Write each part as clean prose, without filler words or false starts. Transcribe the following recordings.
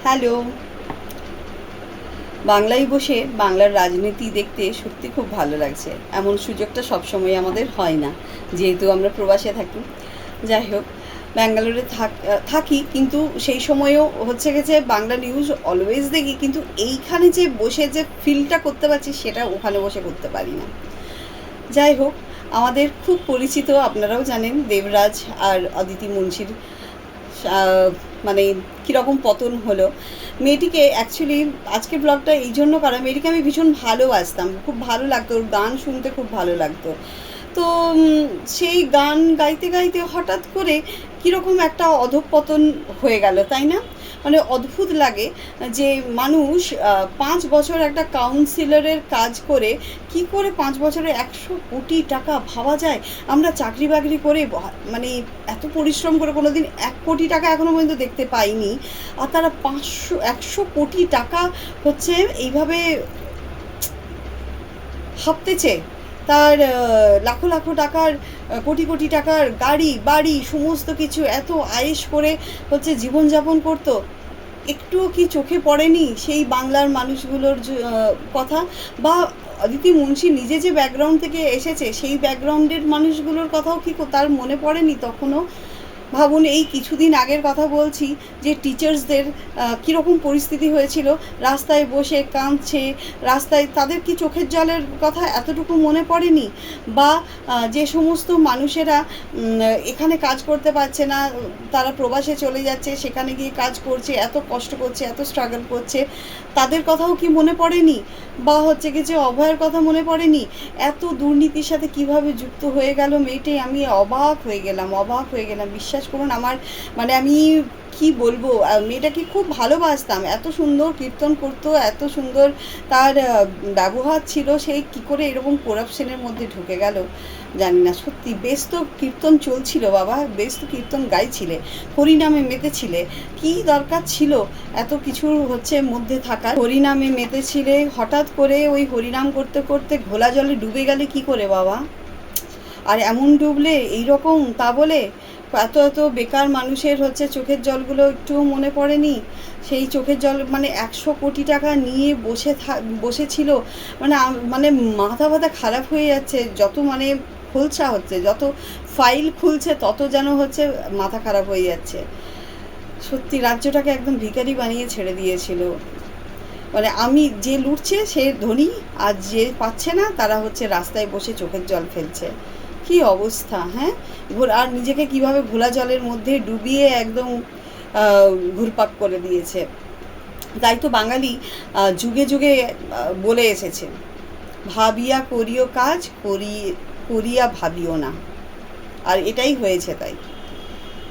Hello. বাংলায় বসে বাংলার রাজনীতি দেখতে সত্যি খুব ভালো লাগছে। এমন সুযোগটা সবসময় আমাদের হয় না, যেহেতু আমরা প্রবাসে থাকি। যাই হোক, ব্যাঙ্গালোরে থাকি, কিন্তু সেই সময়েও হচ্ছে গেছে বাংলা নিউজ অলওয়েজ দেখি, কিন্তু এইখানে যে বসে যে ফিলটা করতে পারছি সেটা ওখানে বসে করতে পারি না। যাই হোক, আমাদের খুব পরিচিত, আপনারাও জানেন, দেবরাজ আর অদিতি মুন্সির মানে কীরকম পতন হলো। মেয়েটিকে অ্যাকচুয়ালি আজকের ব্লগটা এই জন্য করা, মেয়েটিকে আমি ভীষণ ভালোবাসতাম, খুব ভালো লাগতো, ওর গান শুনতে খুব ভালো লাগতো। তো সেই গান গাইতে গাইতে হঠাৎ করে কীরকম একটা অধঃপতন হয়ে গেল, তাই না? মানে অদ্ভুত লাগে যে মানুষ 5 বছর একটা কাউন্সিলরের কাজ করে কি করে 5 বছরে 100 কোটি টাকা, ভাবা যায়? আমরা চাকরি বাকরি করে মানে এত পরিশ্রম করে কোনো দিন 1 কোটি টাকা এখনও পর্যন্ত দেখতে পাইনি, আর তারা 100 কোটি টাকা হচ্ছে এইভাবে হাঁপতেছে। তার লাখো লাখো টাকার, কোটি কোটি টাকার গাড়ি বাড়ি সমস্ত কিছু এত আয়েশ করে হচ্ছে জীবনযাপন করতো। একটুও কি চোখে পড়েনি সেই বাংলার মানুষগুলোর কথা? বা অদিতি মুন্সি নিজে যে ব্যাকগ্রাউন্ড থেকে এসেছে সেই ব্যাকগ্রাউন্ডের মানুষগুলোর কথাও কি তার মনে পড়েনি তখনও? ভাবুন, এই কিছুদিন আগের কথা বলছি, যে টিচার্সদের কীরকম পরিস্থিতি হয়েছিল, রাস্তায় বসে কাঁদছে, রাস্তায়, তাদের কি চোখের জলের কথা এতটুকু মনে পড়েনি? বা যে সমস্ত মানুষেরা এখানে কাজ করতে পারছে না, তারা প্রবাসে চলে যাচ্ছে, সেখানে গিয়ে কাজ করছে, এত কষ্ট করছে, এত স্ট্রাগল করছে, তাদের কথাও কি মনে পড়েনি? বা হচ্ছে কি যে অভয়ের কথা মনে পড়েনি? এত দুর্নীতির সাথে কিভাবে যুক্ত হয়ে গেল মেয়েটাই, আমি অবাক হয়ে গেলাম। বিশ্বাস করুন, আমার মানে আমি কি বলবো, মেয়েটাকে খুব ভালোবাসতাম, এত সুন্দর কীর্তন করতো, এত সুন্দর তার ব্যবহার ছিল, সেই কি করে এরকম করাপশনের মধ্যে ঢুকে গেল জানি না। সত্যি বেশ তো কীর্তন চলছিল বাবা, বেশ তো কীর্তন গাইছিলে, হরিনামে মেতেছিলে, কি দরকার ছিল এত কিছুর হচ্ছে মধ্যে থাকার? হরিনামে মেতেছিলে, হঠাৎ করে ওই হরিনাম করতে করতে ঘোলা জলে ডুবে গেলে কি করে বাবা? আর এমন ডুবলে এইরকম, তা বলে এত এত বেকার মানুষের হচ্ছে চোখের জলগুলো একটুও মনে পড়েনি? সেই চোখের জল মানে 100 কোটি টাকা নিয়ে বসেছিল, মানে মানে মাথা ব্যথা খারাপ হয়ে যাচ্ছে, যত মানে খোলসা হচ্ছে, যত ফাইল খুলছে তত যেন হচ্ছে মাথা খারাপ হয়ে যাচ্ছে। সত্যি রাজ্যটাকে একদম ভিখারি বানিয়ে ছেড়ে দিয়েছিল। মানে আমি, যে লুটছে সে ধনী, আর যে পাচ্ছে না তারা হচ্ছে রাস্তায় বসে চোখের জল ফেলছে। কি অবস্থা, হ্যাঁ? আর নিজেকে কিভাবে ঘোলা জলের মধ্যে ডুবিয়ে একদম ঘুরপাক করে দিয়েছে। তাই তো বাঙালি যুগে যুগে বলে এসেছে, ভাবিয়া করিও কাজ, করিয়া ভাবিও না। আর এটাই হয়েছে। তাই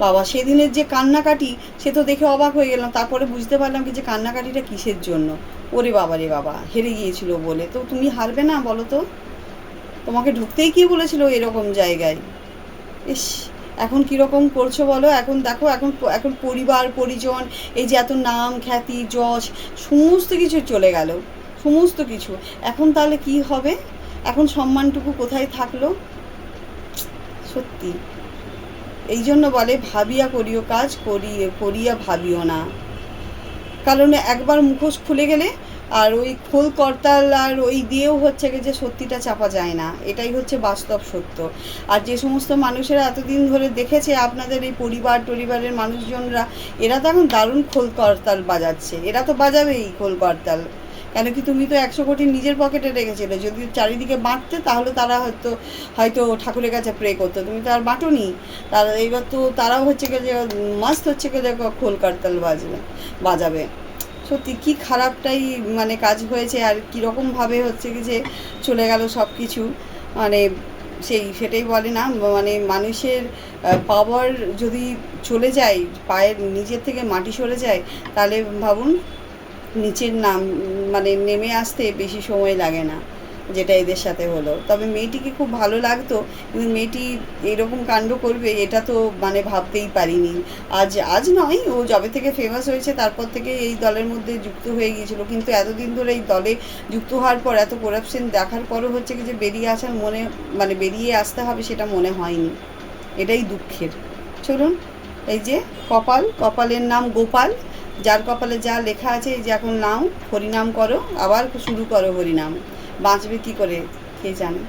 বাবা, সেদিনের যে কান্নাকাটি, সে তো দেখে অবাক হয়ে গেলাম। তারপরে বুঝতে পারলাম কি যে কান্নাকাটিটা কিসের জন্য। ওরে বাবা রে বাবা, হেরে গিয়েছিল বলে। তো তুমি হারবে না বলো তো? তোমাকে ঢুকতেই কি বলেছিল এরকম জায়গায়? ইস, এখন কীরকম করছো বলো? এখন দেখো, এখন পরিবার পরিজন, এই যে এত নাম খ্যাতি যশ সমস্ত কিছু চলে গেল, সমস্ত কিছু। এখন তাহলে কি হবে? এখন সম্মানটুকু কোথায় থাকলো? সত্যি, এই জন্য বলে ভাবিয়া করিও কাজ, করিয়া ভাবিও না। কারণ একবার মুখোশ খুলে গেলে আর ওই খোল করতাল আর ওই দিয়েও হচ্ছে যে সত্যিটা চাপা যায় না। এটাই হচ্ছে বাস্তব সত্য। আর যে সমস্ত মানুষেরা এতদিন ধরে দেখেছে আপনাদের এই পরিবারের মানুষজনরা, এরা তো এখন দারুণ খোল করতাল বাজাচ্ছে, এরা তো বাজাবেই খোল করতাল। কেন কি, তুমি তো 100 কোটি নিজের পকেটে রেখেছিলে, যদি চারিদিকে বাঁটতে তাহলে তারা হয়তো ঠাকুরের কাছে প্রে করতো, তুমি তো আর বাঁটোনি। তারা এইবার তো তারাও হচ্ছে গিয়ে যে মাস্ত হচ্ছে গিয়ে যে খোল করতাল বাজাবে। সত্যি কি খারাপটাই মানে কাজ হয়েছে, আর কীরকমভাবে হচ্ছে কি যে চলে গেল সব কিছু। মানে সেটাই বলে না, মানে মানুষের পাওয়ার যদি চলে যায়, পায়ের নিজের থেকে মাটি সরে যায়, তাহলে ভাবুন নিচের মানে নেমে আসতে বেশি সময় লাগে না, যেটা এদের সাথে হলো। তবে মেয়েটিকে খুব ভালো লাগতো, কিন্তু মেয়েটি এরকম কাণ্ড করবে এটা তো মানে ভাবতেই পারিনি। আজ নয়, ও যবে থেকে ফেমাস হয়েছে তারপর থেকে এই দলের মধ্যে যুক্ত হয়ে গিয়েছিল, কিন্তু এতদিন ধরে এই দলে যুক্ত হওয়ার পর, এত করাপশন দেখার পরও হচ্ছে কি যে বেরিয়ে আসতে হবে সেটা মনে হয়নি। এটাই দুঃখের। চলুন, এই যে কপালের নাম গোপাল, যার কপালে যা লেখা আছে এই যে এখন নাও হরিনাম করো, আবার শুরু করো হরিনাম, বাঁচবে কী করে কে জানে।